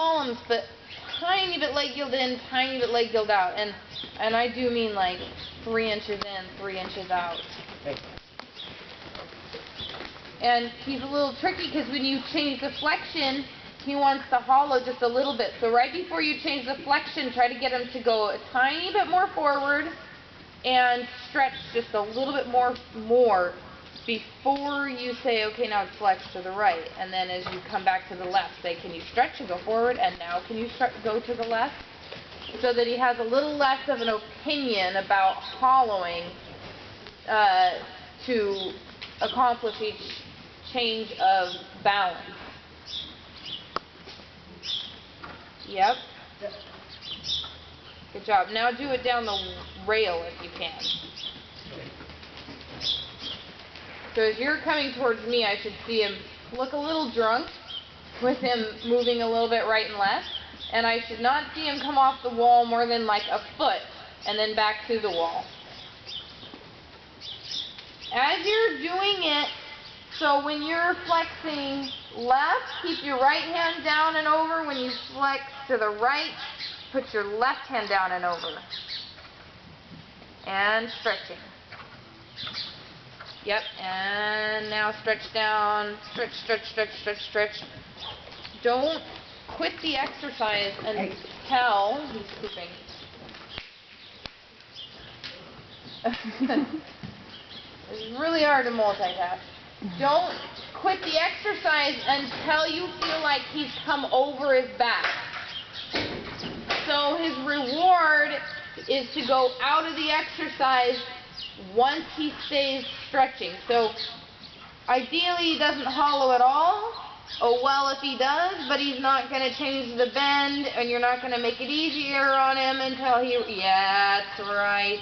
columns, but tiny bit leg gilled in, tiny bit leg gilled out. And I do mean like 3 inches in, 3 inches out. And he's a little tricky because when you change the flexion, he wants to hollow just a little bit. So right before you change the flexion, try to get him to go a tiny bit more forward and stretch just a little bit more before you say, okay, now it's flex to the right. And then as you come back to the left, say, can you stretch and go forward? And now can you go to the left? So that he has a little less of an opinion about hollowing to accomplish each change of balance. Yep. Good job. Now do it down the rail if you can. So as you're coming towards me, I should see him look a little drunk with him moving a little bit right and left. And I should not see him come off the wall more than like a foot and then back to the wall. As you're doing it, so when you're flexing left, keep your right hand down and over. When you flex to the right, put your left hand down and over. And stretching. Yep, and now stretch down, stretch, stretch, stretch, stretch, stretch. Don't quit the exercise until he's pooping. It's really hard to multitask. Don't quit the exercise until you feel like he's come over his back. So his reward is to go out of the exercise once he stays stretching. So ideally he doesn't hollow at all. Oh well if he does, but he's not going to change the bend and you're not going to make it easier on him until he, yeah, that's right.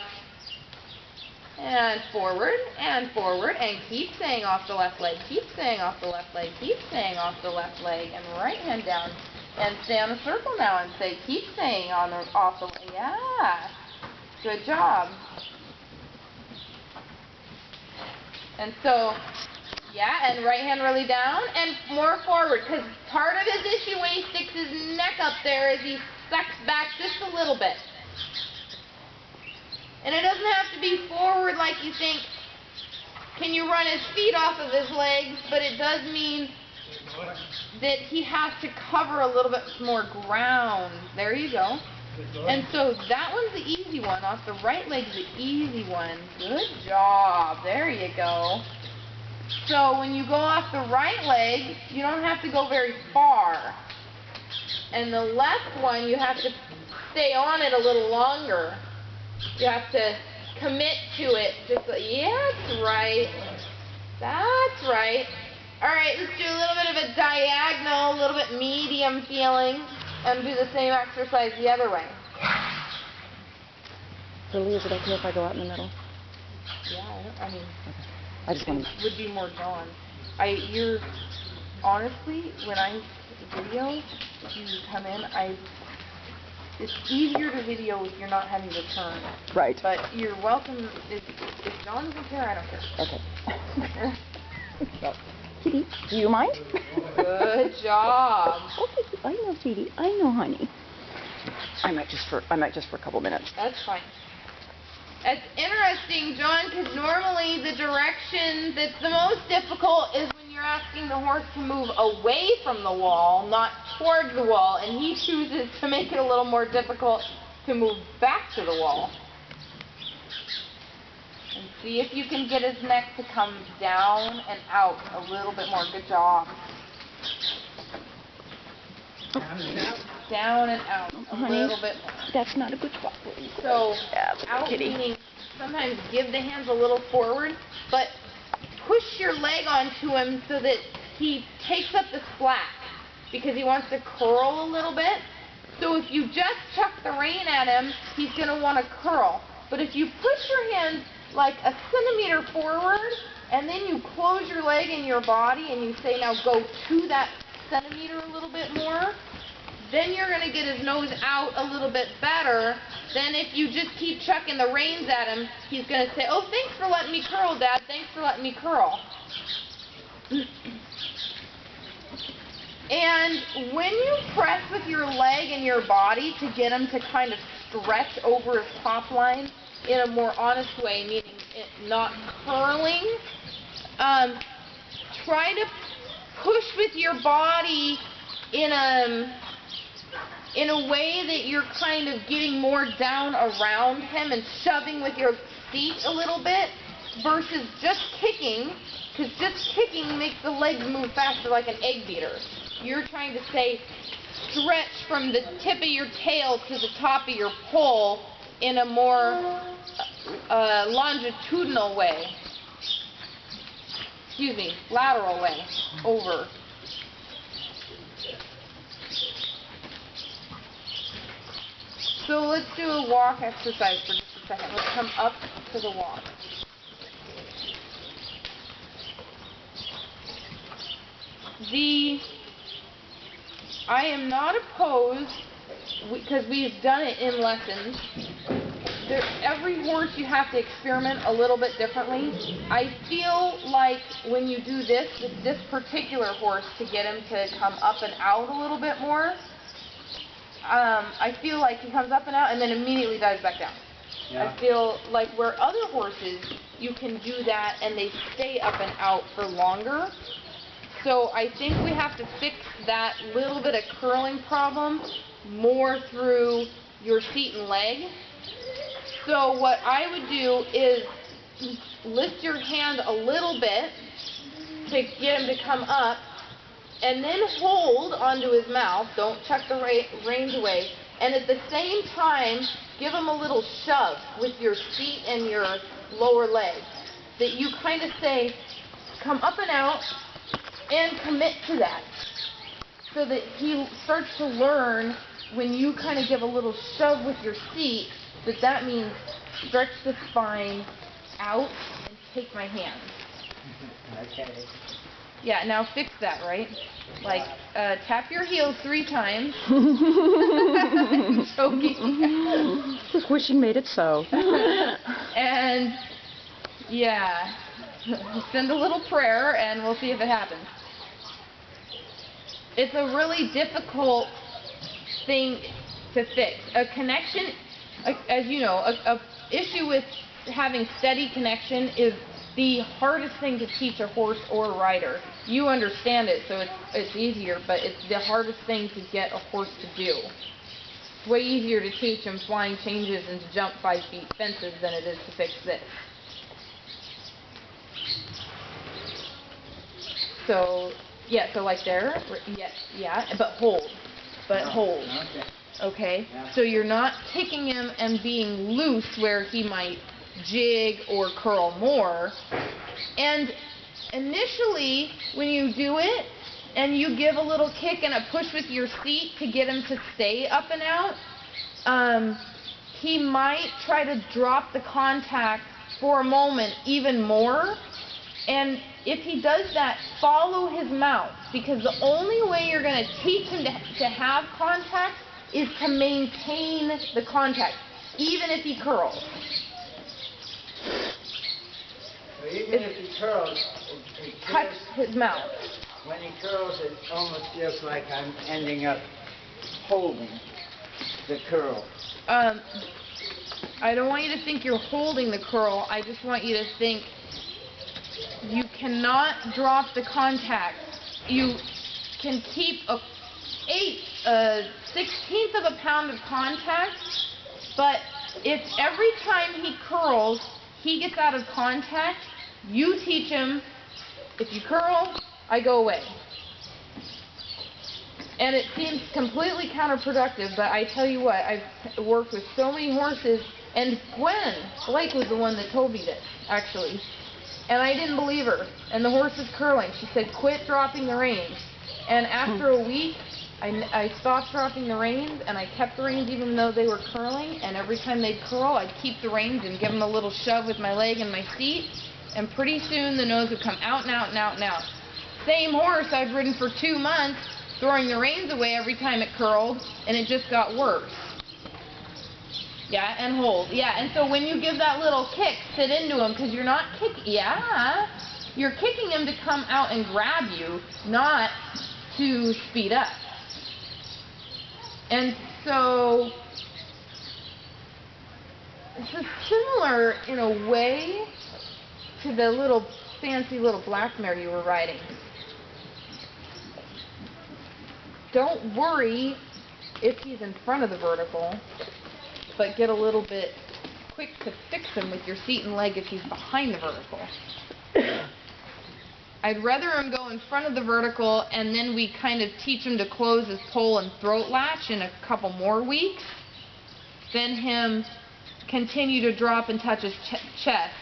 And forward, and keep staying off the left leg, keep staying off the left leg, keep staying off the left leg, and right hand down, and stay on a circle now, and say, keep staying on the, off the, yeah, good job. And so, yeah, and right hand really down, and more forward, because part of his issue when he sticks his neck up there is he sucks back just a little bit. And it doesn't have to be forward like you think, can you run his feet off of his legs, but it does mean that he has to cover a little bit more ground. There you go. And so that one's the easy one. Off the right leg's the easy one. Good job. There you go. So when you go off the right leg, you don't have to go very far. And the left one, you have to stay on it a little longer. You have to commit to it. Just like, yeah, that's right. That's right. All right, let's do a little bit of a diagonal, a little bit medium feeling, and do the same exercise the other way. Lily, is it okay if I go out in the middle? Yeah, I mean, okay. I just want to. Would be more Dawn. You're honestly, when I video, you come in, it's easier to video if you're not having to turn. Right. But you're welcome. If Dawn doesn't care, I don't care. Okay. Kitty, do you mind? Good job. Okay, I know, sweetie. I know, honey. I might just for a couple minutes. That's fine. It's interesting, John, because normally the direction that's the most difficult is when you're asking the horse to move away from the wall, not towards the wall, and he chooses to make it a little more difficult to move back to the wall. And see if you can get his neck to come down and out a little bit more. Good job. Down and out a little bit more. That's not a good spot for you. So, yeah, out meaning sometimes give the hands a little forward, but push your leg onto him so that he takes up the slack because he wants to curl a little bit. So if you just chuck the rein at him, he's going to want to curl. But if you push your hands like a centimeter forward and then you close your leg and your body and you say, now go to that centimeter a little bit more, then you're going to get his nose out a little bit better than if you just keep chucking the reins at him. He's going to say, oh, thanks for letting me curl, Dad. Thanks for letting me curl. And when you press with your in your body to get him to kind of stretch over his top line in a more honest way, meaning it not curling. Try to push with your body in a way that you're kind of getting more down around him and shoving with your feet a little bit versus just kicking, because just kicking makes the legs move faster like an egg beater. You're trying to say stretch from the tip of your tail to the top of your pole in a more longitudinal way. Excuse me, lateral way, over. So let's do a walk exercise for just a second. Let's come up to the walk. I am not opposed, because we've done it in lessons. Every horse you have to experiment a little bit differently. I feel like when you do this with this particular horse to get him to come up and out a little bit more, I feel like he comes up and out and then immediately dives back down. Yeah. I feel like where other horses, you can do that and they stay up and out for longer. So I think we have to fix that little bit of curling problem more through your seat and leg. So what I would do is lift your hand a little bit to get him to come up, and then hold onto his mouth. Don't chuck the reins away. And at the same time, give him a little shove with your feet and your lower leg. That you kind of say, come up and out, and commit to that. So that he starts to learn when you kind of give a little shove with your seat, that means stretch the spine out and take my hand. Okay. Yeah, now fix that, right? Like, tap your heels 3 times. Choking. Just wishing made it so. And, yeah, send a little prayer and we'll see if it happens. It's a really difficult thing to fix. A connection, as you know, a issue with having steady connection is the hardest thing to teach a horse or a rider. You understand it, so it's easier, but it's the hardest thing to get a horse to do. It's way easier to teach him flying changes and to jump 5 feet fences than it is to fix this. So, yeah, so like there, yeah, but hold. Okay? Yeah. So you're not kicking him and being loose where he might jig or curl more. And initially, when you do it, and you give a little kick and a push with your seat to get him to stay up and out, he might try to drop the contact for a moment even more. And if he does that, follow his mouth, because the only way you're going to teach him to have contact is to maintain the contact, even if he curls. So even if he curls, it Touch his mouth. when he curls, it almost feels like I'm ending up holding the curl. I don't want you to think you're holding the curl. I just want you to think you cannot drop the contact. You can keep a 1/16 of a pound of contact, but if every time he curls, he gets out of contact, you teach him, if you curl, I go away. And it seems completely counterproductive, but I tell you what, I've worked with so many horses, and Gwen Blake was the one that told me this, actually. And I didn't believe her. And the horse is curling. She said, quit dropping the reins. And after a week, I stopped dropping the reins, and I kept the reins even though they were curling. And every time they'd curl, I'd keep the reins and give them a little shove with my leg and my seat. And pretty soon, the nose would come out and out and out and out. Same horse I've ridden for 2 months, throwing the reins away every time it curled, and it just got worse. Yeah, and hold. Yeah, and so when you give that little kick, sit into him, because you're not kicking. Yeah, you're kicking him to come out and grab you, not to speed up. And so, this is similar in a way to the little fancy little black mare you were riding. Don't worry if he's in front of the vertical, but get a little bit quick to fix him with your seat and leg if he's behind the vertical. I'd rather him go in front of the vertical and then we kind of teach him to close his pole and throat latch in a couple more weeks than him continue to drop and touch his chest.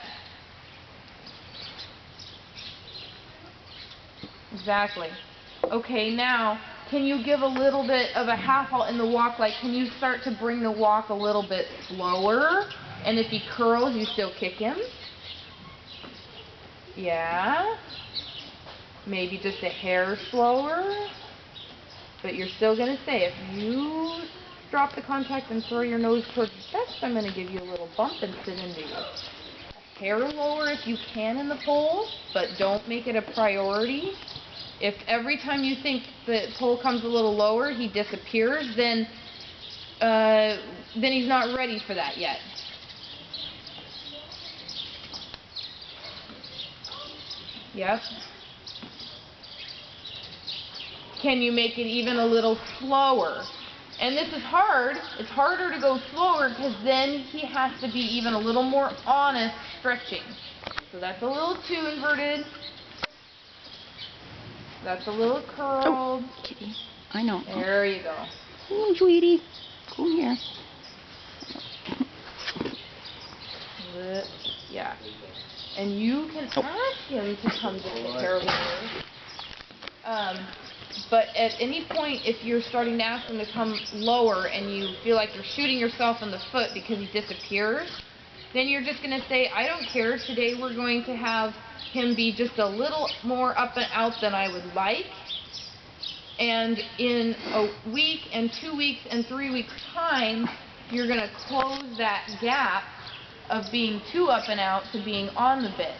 Exactly. Okay, now, can you give a little bit of a half halt in the walk? Like, can you start to bring the walk a little bit slower? And if he curls, you still kick him? Yeah. Maybe just a hair slower. But you're still going to say, if you drop the contact and throw your nose towards the chest, I'm going to give you a little bump and sit into you. A hair lower if you can in the pole, but don't make it a priority. If every time you think the pole comes a little lower, he disappears, then he's not ready for that yet. Yep. Can you make it even a little slower? And this is hard. It's harder to go slower because then he has to be even a little more honest stretching. So that's a little too inverted. That's a little curled. Oh, kitty. I know. There you go. Oh, sweetie. Come here. Yeah. And you can ask him to come just a hair lower. But at any point, if you're starting to ask him to come lower and you feel like you're shooting yourself in the foot because he disappears, then you're just going to say, I don't care, today we're going to have him be just a little more up and out than I would like. And in a week and 2 weeks and 3 weeks time, you're going to close that gap of being too up and out to being on the bit.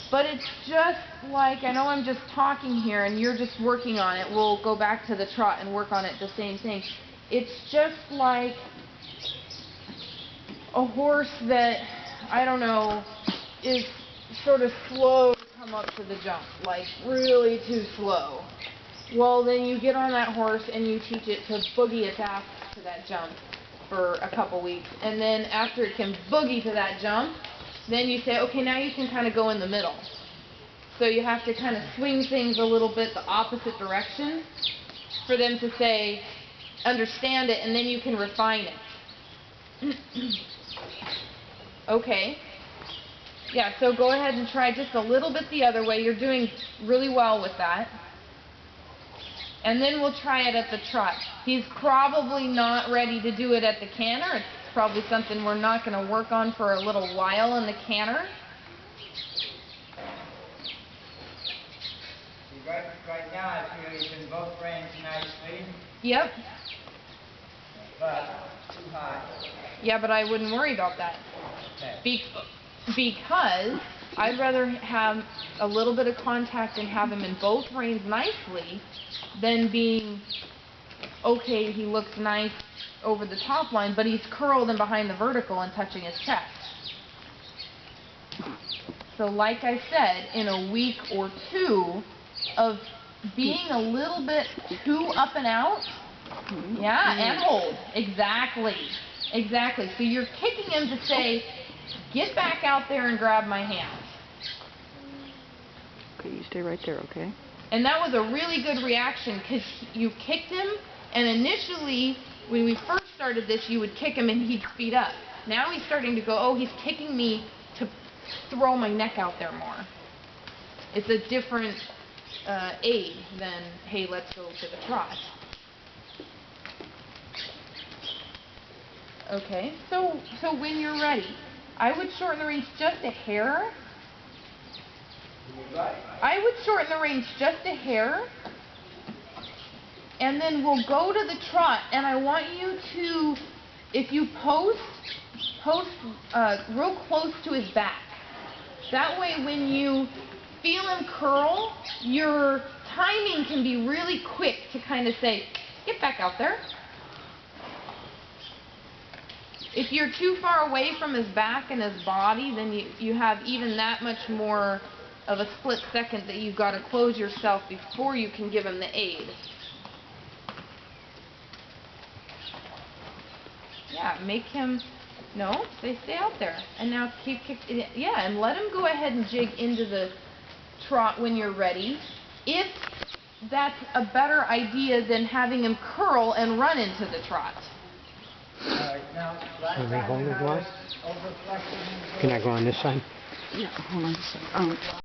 But it's just like, I know I'm just talking here and you're just working on it. We'll go back to the trot and work on it, the same thing. It's just like a horse that, I don't know, is sort of slow to come up to the jump, like really too slow. Well, then you get on that horse and you teach it to boogie its ass to that jump for a couple weeks. And then after it can boogie to that jump, then you say, okay, now you can kind of go in the middle. So you have to kind of swing things a little bit the opposite direction for them to say, understand it, and then you can refine it. Okay. Yeah, so go ahead and try just a little bit the other way. You're doing really well with that. And then we'll try it at the trot. He's probably not ready to do it at the canter. It's probably something we're not going to work on for a little while in the canter. Right now I feel he's in both reins nicely. Yep. But too high. Yeah, but I wouldn't worry about that. Okay. Because I'd rather have a little bit of contact and have him in both reins nicely than being, okay, he looks nice over the top line, but he's curled and behind the vertical and touching his chest. So like I said, in a week or two of being a little bit too up and out, yeah, and hold. Exactly. Exactly. So you're kicking him to say, get back out there and grab my hand. Okay, you stay right there, okay? And that was a really good reaction because you kicked him, and initially, when we first started this, you would kick him and he'd speed up. Now he's starting to go, oh, he's kicking me to throw my neck out there more. It's a different aid than, hey, let's go to the trot. Okay, so when you're ready, I would shorten the range just a hair. I would shorten the range just a hair, and then we'll go to the trot, and I want you to, if you post real close to his back. That way when you feel him curl, you're timing can be really quick to kind of say, get back out there. If you're too far away from his back and his body, then you have even that much more of a split second that you've got to close yourself before you can give him the aid. Yeah, make him, no, stay out there. And now yeah, and let him go ahead and jig into the trot when you're ready. If that's a better idea than having him curl and run into the trot. All right, now, last Can we time hold when it, I Laura? was overflexing him, Can I go on this side? Yeah, hold on a second.